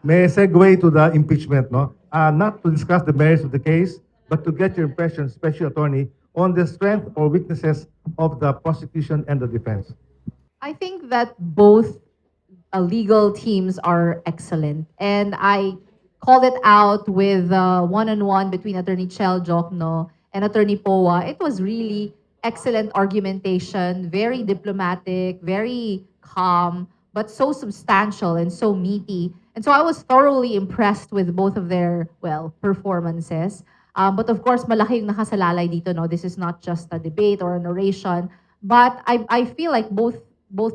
may I segue to the impeachment, no? Not to discuss the merits of the case, but to get your impression, Special Attorney, on the strength or weaknesses of the prosecution and the defense. I think that both legal teams are excellent. And I called it out with one-on-one between Attorney Chel Jokno and Attorney Poa. It was really excellent argumentation, very diplomatic, very calm, but so substantial and so meaty. And so I was thoroughly impressed with both of their, well, performances. But of course, malaki yung nakasalalay dito, no? This is not just a debate or an oration. But I feel like both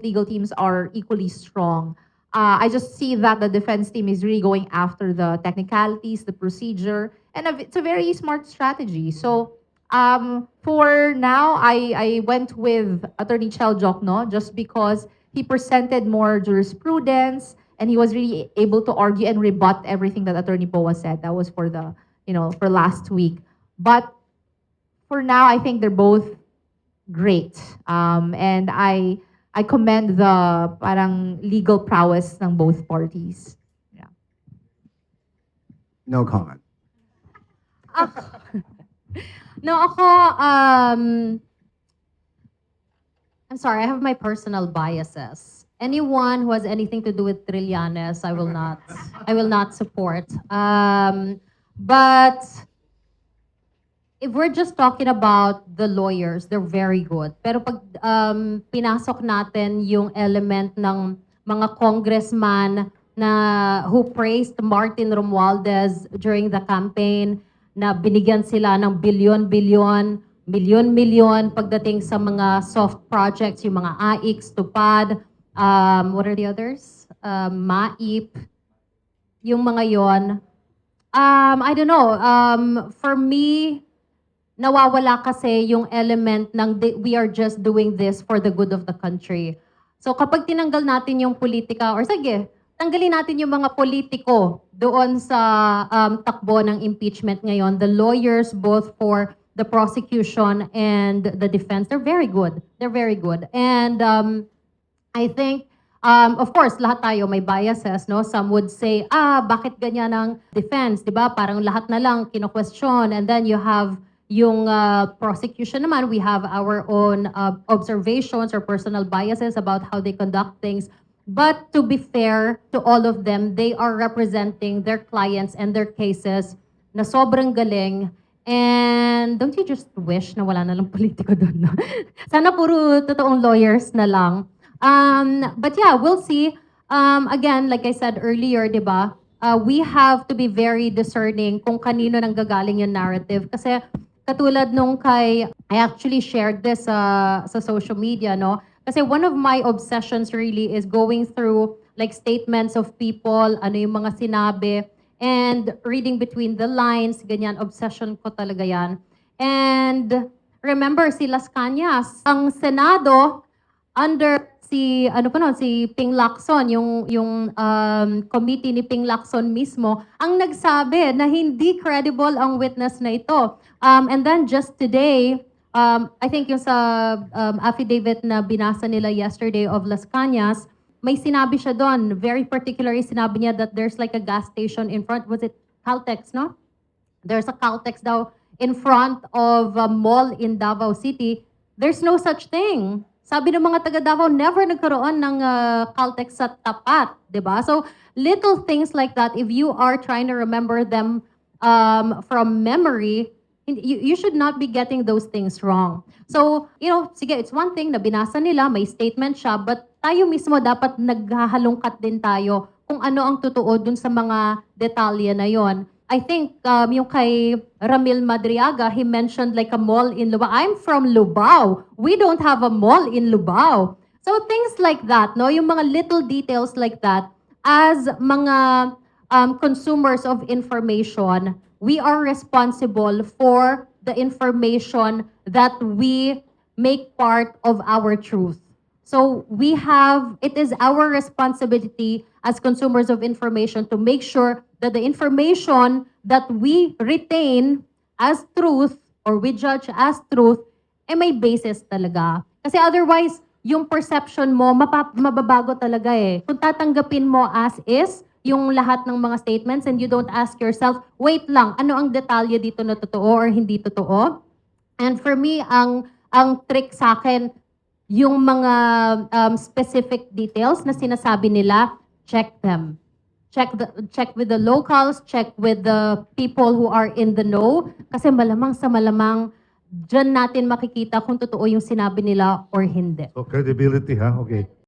legal teams are equally strong. I just see that the defense team is really going after the technicalities, the procedure, and it's a very smart strategy. So for now, I went with Attorney Chel Jokno just because he presented more jurisprudence and he was really able to argue and rebut everything that Attorney Poa said. That was for the, for last week. But for now, I think they're both great. And I commend the parang legal prowess ng both parties. Yeah. No comment. No, ako, I'm sorry, I have my personal biases. Anyone who has anything to do with Trillanes, I will not support. But if we're just talking about the lawyers, they're very good. Pero pag pinasok natin yung element ng mga congressman na who praised Martin Romualdez during the campaign, na binigyan sila ng bilyon-bilyon, milyon-milyon pagdating sa mga soft projects, yung mga AIX, TUPAD, what are the others? MAIP, yung mga yon. I don't know, for me, nawawala kasi yung element ng we are just doing this for the good of the country. So kapag tinanggal natin yung politika, or sige, tanggalin natin yung mga politiko doon sa takbo ng impeachment ngayon, the lawyers both for the prosecution and the defense, they're very good. They're very good. And I think, of course, lahat tayo may biases, no? Some would say, bakit ganyan ang defense, di ba? Parang lahat na lang kino-question. And then you have yung prosecution naman, we have our own observations or personal biases about how they conduct things. But to be fair to all of them, they are representing their clients and their cases na sobrang galing. And don't you just wish na wala na lang politiko doon, no? Sana puro totoong lawyers na lang. But yeah, we'll see. Again, like I said earlier, di ba? We have to be very discerning kung kanino nang gagaling yung narrative. Kasi katulad nung I actually shared this sa social media, no? Kasi one of my obsessions really is going through like statements of people, ano yung mga sinabi, and reading between the lines, ganyan, obsession ko talaga yan. And remember, si Las Cañas, ang Senado, under si Ping Lacson, yung committee ni Ping Lacson mismo, ang nagsabi na hindi credible ang witness na ito. And then just today, I think yung sa affidavit na binasa nila yesterday of Las Cañas, may sinabi siya doon, very particularly sinabi niya that there's like a gas station in front, was it Caltex, no? There's a Caltex daw in front of a mall in Davao City. There's no such thing. Sabi ng mga taga Davao, never nagkaroon ng Caltex sa tapat, di ba? So, little things like that, if you are trying to remember them from memory, you should not be getting those things wrong. So, sige, it's one thing na binasa nila, may statement siya, but tayo mismo dapat naghahalongkat din tayo kung ano ang totoo dun sa mga detalye na yon. I think yung kay Ramil Madriaga, he mentioned like a mall in Lubao. I'm from Lubao. We don't have a mall in Lubao. So things like that, no? Yung mga little details like that, as mga consumers of information, we are responsible for the information that we make part of our truth. So it is our responsibility as consumers of information to make sure that the information that we retain as truth or we judge as truth, may basis talaga. Kasi otherwise, yung perception mo, mababago talaga eh. Kung tatanggapin mo as is, yung lahat ng mga statements and you don't ask yourself, wait lang, ano ang detalye dito na totoo or hindi totoo? And for me, ang trick sa akin, yung mga specific details na sinasabi nila, check them. Check with the locals, check with the people who are in the know. Kasi malamang sa malamang, dyan natin makikita kung totoo yung sinabi nila or hindi. So credibility, ha? Okay.